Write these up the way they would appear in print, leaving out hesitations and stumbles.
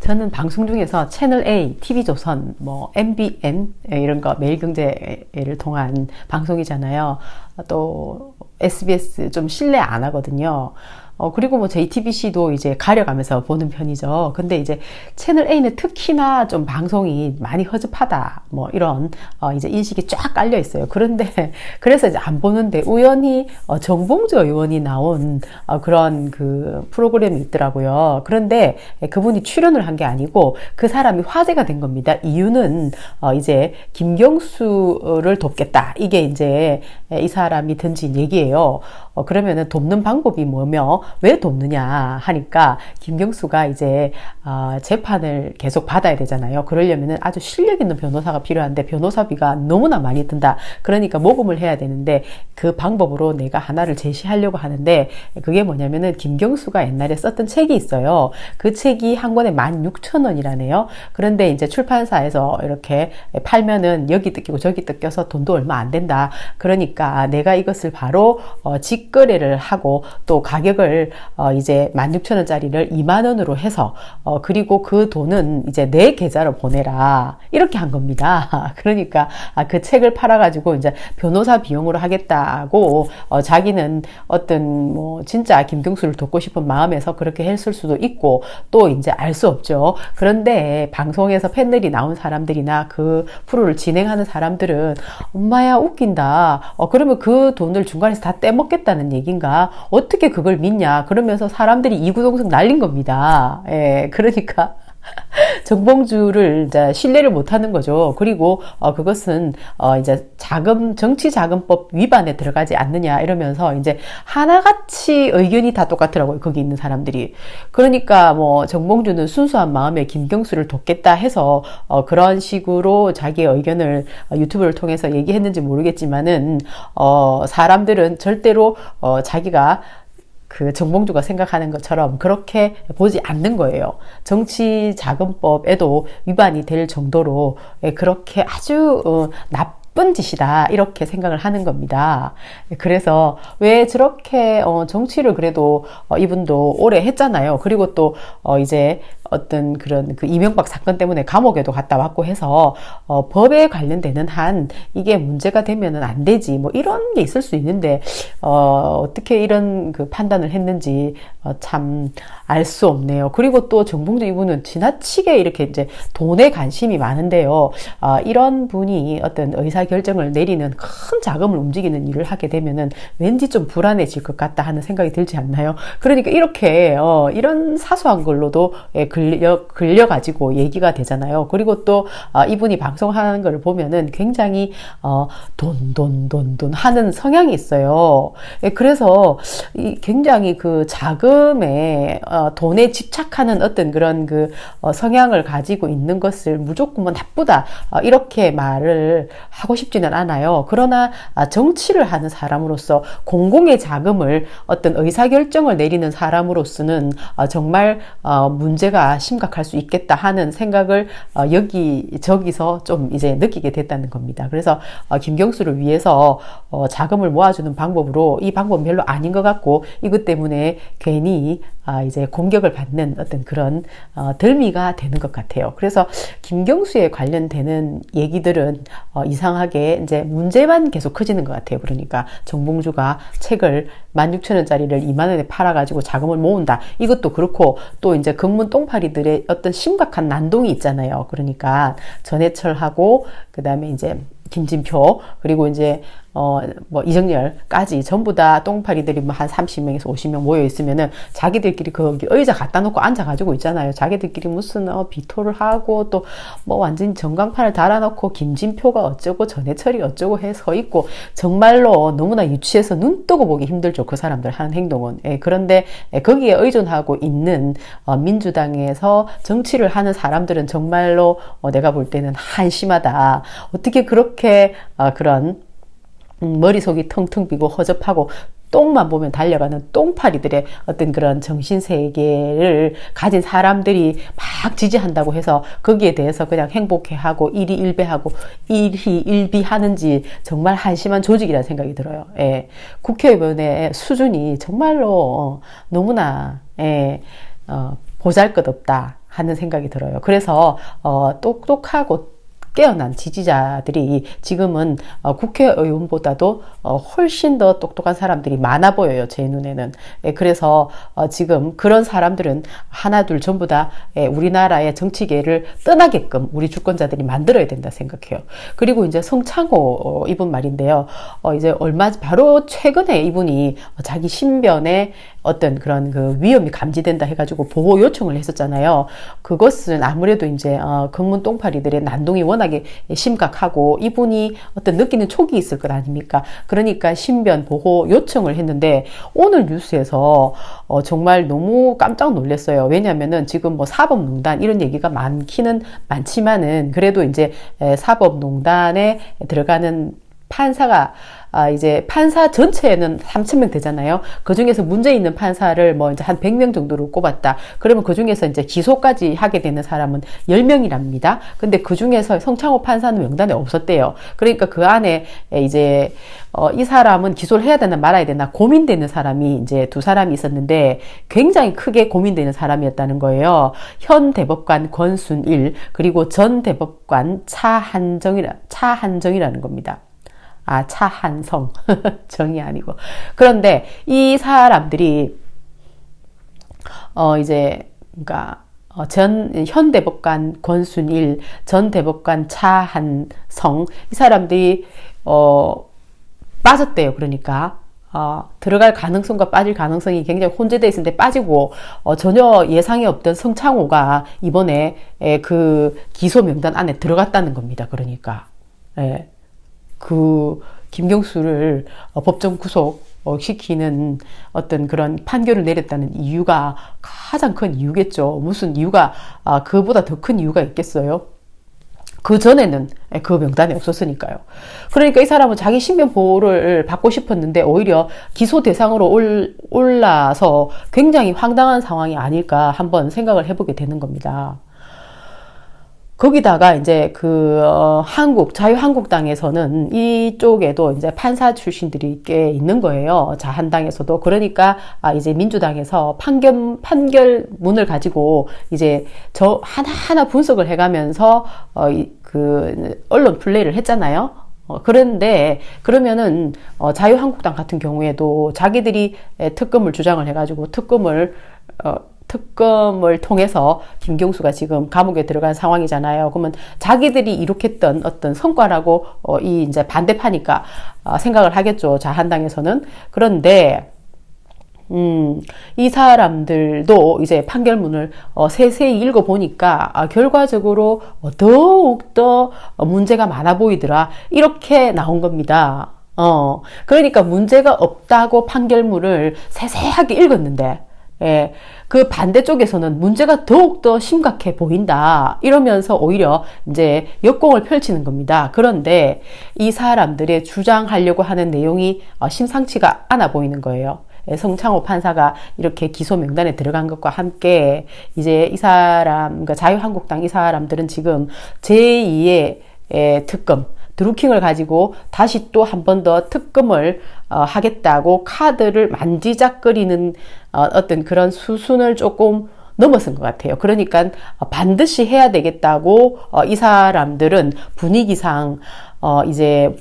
저는 방송 중에서 채널 A, TV조선, 뭐 MBN 이런 거 매일경제를 통한 방송이잖아요. 또 SBS 좀 신뢰 안 하거든요. 그리고 뭐 JTBC도 이제 가려가면서 보는 편이죠. 근데 이제 채널 A는 특히나 좀 방송이 많이 허접하다. 뭐 이런, 이제 인식이 쫙 깔려 있어요. 그런데, 그래서 이제 안 보는데 우연히, 정봉주 의원이 나온, 그런 그 프로그램이 있더라고요. 그런데 그분이 출연을 한 게 아니고 그 사람이 화제가 된 겁니다. 이유는, 이제 김경수를 돕겠다. 이게 이제 이 사람이 던진 얘기예요. 그러면은 돕는 방법이 뭐며 왜 돕느냐 하니까 김경수가 이제 재판을 계속 받아야 되잖아요. 그러려면은 아주 실력 있는 변호사가 필요한데 변호사비가 너무나 많이 든다. 그러니까 모금을 해야 되는데 그 방법으로 내가 하나를 제시하려고 하는데 그게 뭐냐면은 김경수가 옛날에 썼던 책이 있어요. 그 책이 한 권에 16,000원이라네요. 그런데 이제 출판사에서 이렇게 팔면은 여기 뜯기고 저기 뜯겨서 돈도 얼마 안 된다. 그러니까 내가 이것을 바로 직거래를 하고 또 가격을 이제 16,000원짜리를 20,000원으로 해서 그리고 그 돈은 이제 내 계좌로 보내라 이렇게 한 겁니다. 그러니까 그 책을 팔아가지고 이제 변호사 비용으로 하겠다고 자기는 어떤 뭐 진짜 김경수를 돕고 싶은 마음에서 그렇게 했을 수도 있고 또 이제 알 수 없죠. 그런데 방송에서 패널이 나온 사람들이나 그 프로를 진행하는 사람들은 엄마야 웃긴다. 그러면 그 돈을 중간에서 다 떼먹겠다는 얘기인가? 어떻게 그걸 믿냐? 그러면서 사람들이 이구동성 날린 겁니다. 예, 그러니까 정봉주를 이제 신뢰를 못하는 거죠. 그리고 그것은 이제 정치자금법 위반에 들어가지 않느냐 이러면서 이제 하나같이 의견이 다 똑같더라고요. 거기 있는 사람들이. 그러니까 뭐 정봉주는 순수한 마음에 김경수를 돕겠다 해서 그런 식으로 자기의 의견을 유튜브를 통해서 얘기했는지 모르겠지만은 사람들은 절대로 자기가 그 정봉주가 생각하는 것처럼 그렇게 보지 않는 거예요. 정치자금법에도 위반이 될 정도로 그렇게 아주 나쁜 짓이다 이렇게 생각을 하는 겁니다. 그래서 왜 저렇게 정치를 그래도 이분도 오래 했잖아요. 그리고 또 이제 어떤 그런 그 이명박 사건 때문에 감옥에도 갔다 왔고 해서 법에 관련되는 한 이게 문제가 되면은 안 되지 뭐 이런 게 있을 수 있는데 어떻게 이런 그 판단을 했는지 참 알 수 없네요. 그리고 또 정봉주 이분은 지나치게 이렇게 이제 돈에 관심이 많은데요. 이런 분이 어떤 의사 결정을 내리는 큰 자금을 움직이는 일을 하게 되면은 왠지 좀 불안해질 것 같다 하는 생각이 들지 않나요? 그러니까 이렇게 이런 사소한 걸로도 걸려가지고 얘기가 되잖아요. 그리고 또 이분이 방송하는 걸 보면은 굉장히 돈 하는 성향이 있어요. 그래서 굉장히 그 자금에 돈에 집착하는 어떤 그런 그 성향을 가지고 있는 것을 무조건 뭐 나쁘다 이렇게 말을 하고 싶지는 않아요. 그러나 정치를 하는 사람으로서 공공의 자금을 어떤 의사결정을 내리는 사람으로서는 정말 문제가 심각할 수 있겠다 하는 생각을 여기저기서 좀 이제 느끼게 됐다는 겁니다. 그래서 김경수를 위해서 자금을 모아주는 방법으로 이 방법은 별로 아닌 것 같고 이것 때문에 괜히 이제 공격을 받는 어떤 그런 덜미가 되는 것 같아요. 그래서 김경수에 관련되는 얘기들은 이상하게 이제 문제만 계속 커지는 것 같아요. 그러니까 정봉주가 책을 16,000원짜리를 20,000원에 팔아가지고 자금을 모은다. 이것도 그렇고 또 이제 금문 똥파리들의 어떤 심각한 난동이 있잖아요. 그러니까 전해철하고 그 다음에 이제 김진표 그리고 이제 뭐 이정열까지 전부 다 똥파리들이 뭐 한 30명에서 50명 모여 있으면은 자기들끼리 거기 의자 갖다 놓고 앉아가지고 있잖아요. 자기들끼리 무슨 비토를 하고 또 뭐 완전 전광판을 달아놓고 김진표가 어쩌고 전해철이 어쩌고 해 서 있고 정말로 너무나 유치해서 눈 뜨고 보기 힘들죠. 그 사람들 하는 행동은. 그런데 거기에 의존하고 있는 민주당에서 정치를 하는 사람들은 정말로 내가 볼 때는 한심하다. 어떻게 그렇게 그런 머리속이 텅텅 비고 허접하고 똥만 보면 달려가는 똥파리들의 어떤 그런 정신세계를 가진 사람들이 막 지지한다고 해서 거기에 대해서 그냥 행복해하고 일희일비하고 일희일비하는지 정말 한심한 조직이라는 생각이 들어요. 예. 국회의원의 수준이 정말로 너무나 보잘것없다 하는 생각이 들어요. 그래서 똑똑하고 깨어난 지지자들이 지금은 국회의원보다도 훨씬 더 똑똑한 사람들이 많아 보여요. 제 눈에는. 그래서 지금 그런 사람들은 하나둘 전부 다 우리나라의 정치계를 떠나게끔 우리 주권자들이 만들어야 된다 생각해요. 그리고 이제 성창호 이분 말인데요. 이제 바로 최근에 이분이 자기 신변에 어떤 그런 그 위험이 감지된다 해가지고 보호 요청을 했었잖아요. 그것은 아무래도 이제 금문 똥파리들의 난동이 워낙에 심각하고 이분이 어떤 느끼는 촉이 있을 것 아닙니까? 그러니까 신변 보호 요청을 했는데 오늘 뉴스에서 정말 너무 깜짝 놀랐어요. 왜냐하면은 지금 뭐 사법농단 이런 얘기가 많기는 많지만은 그래도 이제 사법농단에 들어가는 판사가 이제 판사 전체에는 3,000명 되잖아요. 그 중에서 문제 있는 판사를 뭐 이제 한 100명 정도로 꼽았다. 그러면 그 중에서 이제 기소까지 하게 되는 사람은 10명이랍니다. 근데 그 중에서 성창호 판사는 명단에 없었대요. 그러니까 그 안에 이제 이 사람은 기소를 해야 되나 말아야 되나 고민되는 사람이 이제 두 사람이 있었는데 굉장히 크게 고민되는 사람이었다는 거예요. 현 대법관 권순일 그리고 전 대법관 차한정이라는 겁니다. 차한성. 정이 아니고. 그런데 이 사람들이, 그러니까, 현 대법관 권순일, 전 대법관 차한성, 이 사람들이, 빠졌대요. 그러니까. 들어갈 가능성과 빠질 가능성이 굉장히 혼재되어 있는데 빠지고, 전혀 예상이 없던 성창호가 이번에 그 기소 명단 안에 들어갔다는 겁니다. 그러니까. 예. 김경수를 법정 구속 시키는 어떤 그런 판결을 내렸다는 이유가 가장 큰 이유겠죠. 무슨 이유가 그보다 더 큰 이유가 있겠어요? 그 전에는 그 명단에 없었으니까요. 그러니까 이 사람은 자기 신변 보호를 받고 싶었는데 오히려 기소 대상으로 올라서 굉장히 황당한 상황이 아닐까 한번 생각을 해보게 되는 겁니다. 거기다가 이제 자유한국당에서는 이쪽에도 이제 판사 출신들이 꽤 있는 거예요. 자한당에서도. 그러니까 이제 민주당에서 판결문을 가지고 이제 하나하나 분석을 해가면서 언론 플레이를 했잖아요. 그런데 그러면은 자유한국당 같은 경우에도 자기들이 특검을 주장을 해가지고 특검을 통해서 김경수가 지금 감옥에 들어간 상황이잖아요. 그러면 자기들이 이룩했던 어떤 성과라고 이제 반대파니까 생각을 하겠죠. 자한당에서는. 그런데 이 사람들도 이제 판결문을 세세히 읽어보니까 결과적으로 더욱더 문제가 많아 보이더라. 이렇게 나온 겁니다. 그러니까 문제가 없다고 판결문을 세세하게 읽었는데 그 반대쪽에서는 문제가 더욱더 심각해 보인다. 이러면서 오히려 이제 역공을 펼치는 겁니다. 그런데 이 사람들의 주장하려고 하는 내용이 심상치가 않아 보이는 거예요. 성창호 판사가 이렇게 기소 명단에 들어간 것과 함께 이제 이 사람, 그러니까 자유한국당 이 사람들은 지금 제2의 특검, 드루킹을 가지고 다시 또 한 번 더 특검을 하겠다고 카드를 만지작거리는 어떤 그런 수순을 조금 넘어선 것 같아요. 그러니까 반드시 해야 되겠다고 이 사람들은 분위기상 이제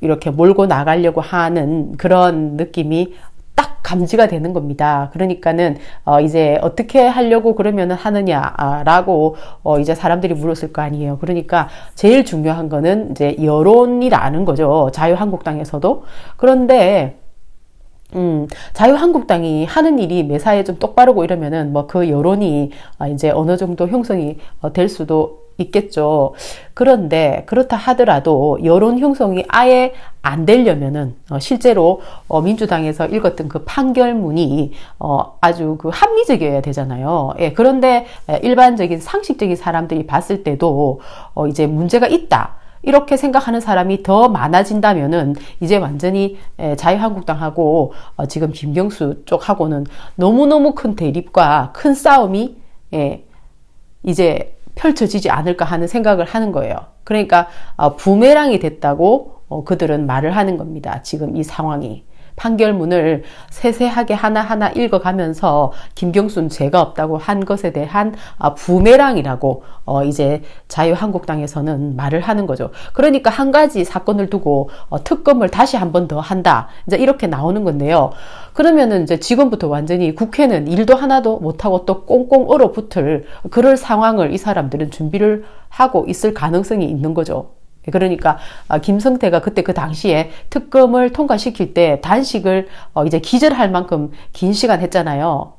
이렇게 몰고 나가려고 하는 그런 느낌이 딱 감지가 되는 겁니다. 그러니까는 이제 어떻게 하려고 그러면은 하느냐라고 이제 사람들이 물었을 거 아니에요. 그러니까 제일 중요한 거는 이제 여론이라는 거죠. 자유한국당에서도. 그런데 자유한국당이 하는 일이 매사에 좀 똑바르고 이러면은 뭐 그 여론이 이제 어느 정도 형성이 될 수도 있겠죠. 그런데 그렇다 하더라도 여론 형성이 아예 안 되려면은 실제로 민주당에서 읽었던 그 판결문이 아주 합리적이어야 되잖아요. 예, 그런데 일반적인 상식적인 사람들이 봤을 때도 이제 문제가 있다. 이렇게 생각하는 사람이 더 많아진다면은 이제 완전히 자유한국당하고 지금 김경수 쪽하고는 너무너무 큰 대립과 큰 싸움이 이제 펼쳐지지 않을까 하는 생각을 하는 거예요. 그러니까 부메랑이 됐다고 그들은 말을 하는 겁니다. 지금 이 상황이. 판결문을 세세하게 하나하나 읽어가면서 김경수는 죄가 없다고 한 것에 대한 부메랑이라고 이제 자유한국당에서는 말을 하는 거죠. 그러니까 한 가지 사건을 두고 특검을 다시 한 번 더 한다. 이제 이렇게 나오는 건데요. 그러면은 이제 지금부터 완전히 국회는 일도 하나도 못하고 또 꽁꽁 얼어붙을 그럴 상황을 이 사람들은 준비를 하고 있을 가능성이 있는 거죠. 그러니까 김성태가 그때 그 당시에 특검을 통과시킬 때 단식을 이제 기절할 만큼 긴 시간 했잖아요.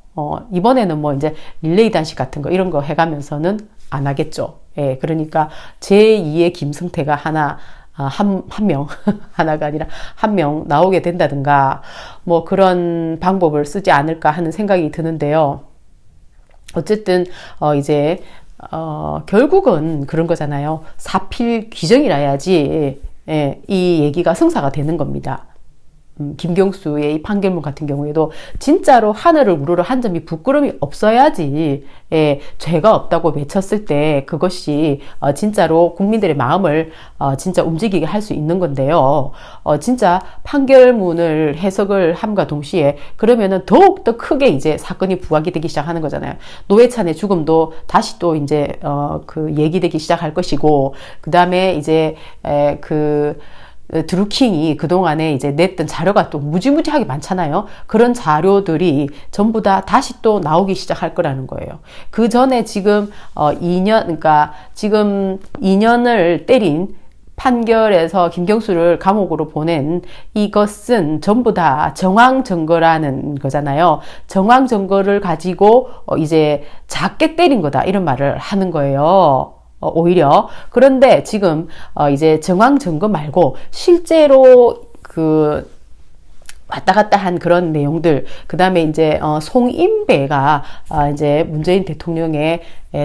이번에는 뭐 이제 릴레이 단식 같은 거 이런 거 해가면서는 안 하겠죠. 예, 그러니까 제2의 김성태가 한 명, 하나가 아니라 한 명 나오게 된다든가, 뭐 그런 방법을 쓰지 않을까 하는 생각이 드는데요. 어쨌든, 결국은 그런 거잖아요. 사필 규정이라 해야지, 예, 이 얘기가 성사가 되는 겁니다. 김경수의 이 판결문 같은 경우에도 진짜로 하늘을 우러러 한 점이 부끄러움이 없어야지, 예, 죄가 없다고 외쳤을 때 그것이 진짜로 국민들의 마음을 진짜 움직이게 할 수 있는 건데요. 진짜 판결문을 해석을 함과 동시에 그러면은 더욱더 크게 이제 사건이 부각이 되기 시작하는 거잖아요. 노회찬의 죽음도 다시 또 이제 그 얘기되기 시작할 것이고, 그 다음에 이제 드루킹이 그동안에 이제 냈던 자료가 또 무지무지하게 많잖아요. 그런 자료들이 전부 다 다시 또 나오기 시작할 거라는 거예요. 그 전에 지금 2년, 그러니까 지금 2년을 때린 판결에서 김경수를 감옥으로 보낸 이것은 전부 다 정황 증거라는 거잖아요. 정황 증거를 가지고 이제 작게 때린 거다, 이런 말을 하는 거예요. 오히려. 그런데 지금 이제 정황 증거 말고 실제로 그 왔다 갔다 한 그런 내용들, 그 다음에 이제 송인배가 이제 문재인 대통령의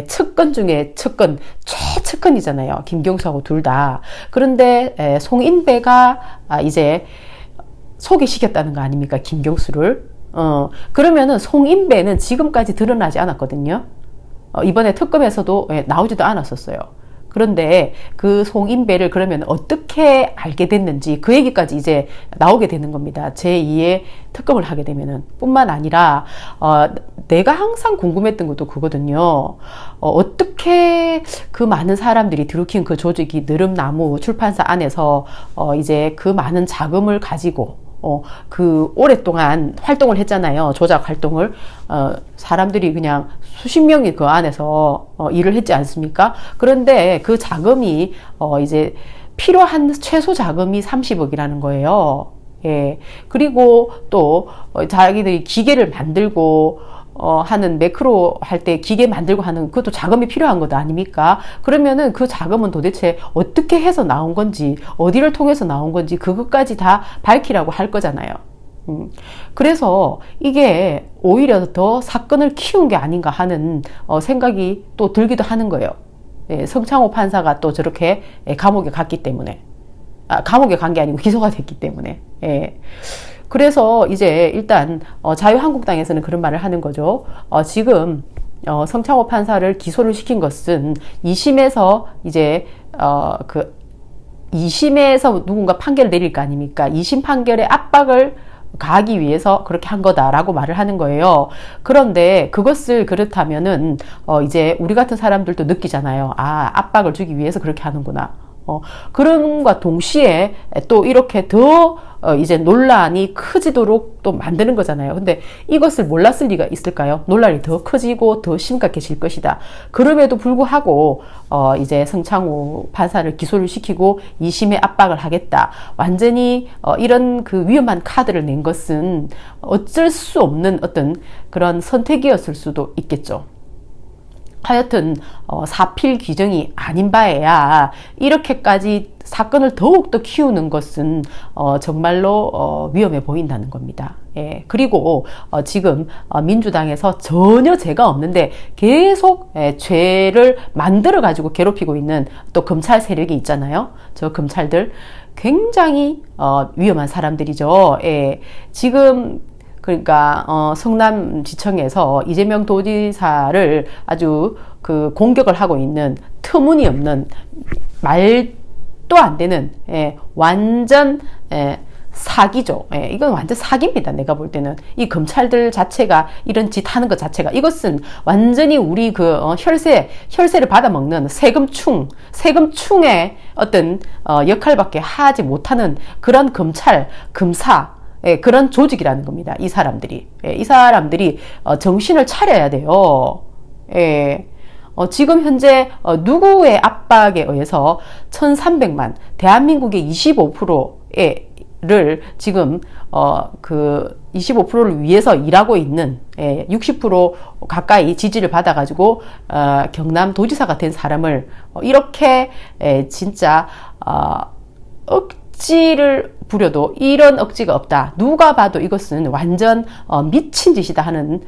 측근 중에 측근, 최측근이잖아요. 김경수하고 둘 다. 그런데 송인배가 이제 소개시켰다는 거 아닙니까? 김경수를. 그러면은 송인배는 지금까지 드러나지 않았거든요. 이번에 특검에서도 나오지도 않았었어요. 그런데 그 송인배를 그러면 어떻게 알게 됐는지 그 얘기까지 이제 나오게 되는 겁니다. 제2의 특검을 하게 되면은. 뿐만 아니라 내가 항상 궁금했던 것도 그거든요. 어떻게 그 많은 사람들이 드루킹 그 조직이 느릅나무 출판사 안에서 이제 그 많은 자금을 가지고 그 오랫동안 활동을 했잖아요. 조작 활동을. 사람들이 그냥 수십 명이 그 안에서 일을 했지 않습니까? 그런데 그 자금이 이제 필요한 최소 자금이 30억이라는 거예요. 예. 그리고 또 자기들이 기계를 만들고 하는 매크로 할 때 기계 만들고 하는 그것도 자금이 필요한 것 아닙니까? 그러면은 그 자금은 도대체 어떻게 해서 나온 건지, 어디를 통해서 나온 건지 그것까지 다 밝히라고 할 거잖아요. 그래서 이게 오히려 더 사건을 키운 게 아닌가 하는 생각이 또 들기도 하는 거예요. 예, 성창호 판사가 또 저렇게 감옥에 갔기 때문에. 감옥에 간 게 아니고 기소가 됐기 때문에. 예. 그래서 이제 일단 자유한국당에서는 그런 말을 하는 거죠. 지금 성창호 판사를 기소를 시킨 것은 2심에서 이제 2심에서 누군가 판결을 내릴 거 아닙니까? 2심 판결에 압박을 가하기 위해서 그렇게 한 거다라고 말을 하는 거예요. 그런데 그것을 그렇다면은 이제 우리 같은 사람들도 느끼잖아요. 압박을 주기 위해서 그렇게 하는구나. 그런과 동시에 또 이렇게 더 이제 논란이 커지도록 또 만드는 거잖아요. 근데 이것을 몰랐을 리가 있을까요? 논란이 더 커지고 더 심각해질 것이다. 그럼에도 불구하고 이제 성창호 판사를 기소를 시키고 2심에 압박을 하겠다. 완전히 이런 그 위험한 카드를 낸 것은 어쩔 수 없는 어떤 그런 선택이었을 수도 있겠죠. 하여튼 사필 규정이 아닌 바에야 이렇게까지 사건을 더욱더 키우는 것은 정말로 위험해 보인다는 겁니다. 예, 그리고 지금 민주당에서 전혀 죄가 없는데 계속 죄를 만들어 가지고 괴롭히고 있는 또 검찰 세력이 있잖아요. 저 검찰들 굉장히 위험한 사람들이죠. 예, 지금 그러니까 성남지청에서 이재명 도지사를 아주 그 공격을 하고 있는 터무니없는 말도 안 되는 완전 사기죠. 예, 이건 완전 사기입니다. 내가 볼 때는. 이 검찰들 자체가 이런 짓 하는 것 자체가, 이것은 완전히 우리 혈세를 받아먹는 세금충의 어떤, 역할밖에 하지 못하는 그런 검찰, 검사, 예, 그런 조직이라는 겁니다. 이 사람들이. 예, 이 사람들이, 정신을 차려야 돼요. 예. 지금 현재 누구의 압박에 의해서 1300만, 대한민국의 25%를 지금 그 25%를 위해서 일하고 있는 60% 가까이 지지를 받아가지고 경남도지사가 된 사람을 이렇게 진짜 억지를 부려도 이런 억지가 없다. 누가 봐도 이것은 완전 미친 짓이다 하는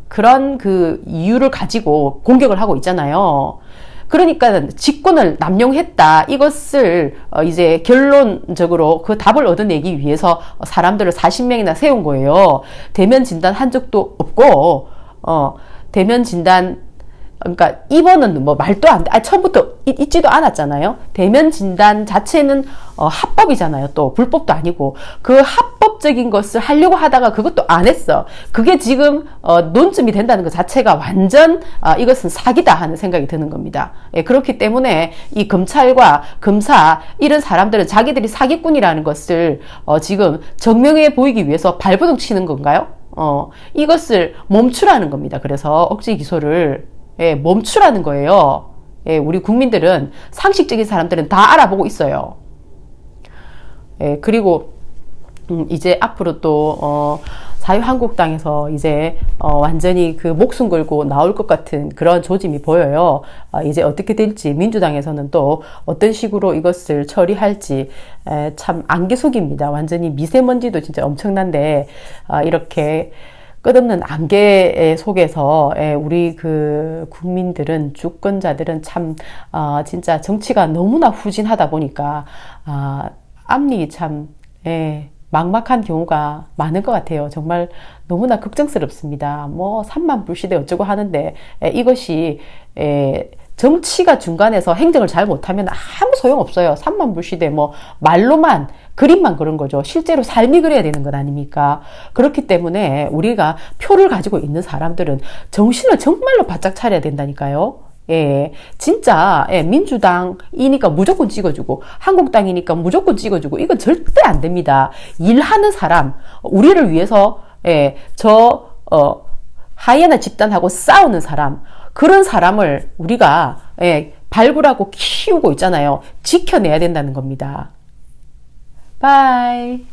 그런 그 이유를 가지고 공격을 하고 있잖아요. 그러니까 직권을 남용했다. 이것을 이제 결론적으로 그 답을 얻어내기 위해서 사람들을 40명이나 세운 거예요. 대면 진단 한 적도 없고, 대면 진단, 그러니까 입원은 뭐 말도 안 돼. 처음부터 있지도 않았잖아요. 대면 진단 자체는 합법이잖아요. 또 불법도 아니고 그 합법적인 것을 하려고 하다가 그것도 안 했어. 그게 지금 논점이 된다는 것 자체가 완전 이것은 사기다 하는 생각이 드는 겁니다. 예, 그렇기 때문에 이 검찰과 검사 이런 사람들은 자기들이 사기꾼이라는 것을 지금 증명해 보이기 위해서 발버둥 치는 건가요? 이것을 멈추라는 겁니다. 그래서 억지 기소를 멈추라는 거예요. 우리 국민들은, 상식적인 사람들은 다 알아보고 있어요. 그리고 이제 앞으로 또 자유한국당에서 이제 완전히 그 목숨 걸고 나올 것 같은 그런 조짐이 보여요. 이제 어떻게 될지, 민주당에서는 또 어떤 식으로 이것을 처리할지 참 안개속입니다. 완전히 미세먼지도 진짜 엄청난데 이렇게 끝없는 안개 속에서 우리 그 국민들은, 주권자들은 참 진짜 정치가 너무나 후진하다 보니까 앞니 참 막막한 경우가 많은 것 같아요. 정말 너무나 걱정스럽습니다. 뭐 3만 불시대 어쩌고 하는데 이것이 정치가 중간에서 행정을 잘 못하면 아무 소용없어요. 3만 불시대 뭐 말로만, 그림만 그런 거죠. 실제로 삶이 그래야 되는 것 아닙니까? 그렇기 때문에 우리가 표를 가지고 있는 사람들은 정신을 정말로 바짝 차려야 된다니까요. 진짜 민주당이니까 무조건 찍어주고 한국당이니까 무조건 찍어주고 이건 절대 안 됩니다. 일하는 사람, 우리를 위해서 하이에나 집단하고 싸우는 사람, 그런 사람을 우리가 발굴하고 키우고 있잖아요. 지켜내야 된다는 겁니다. 바이.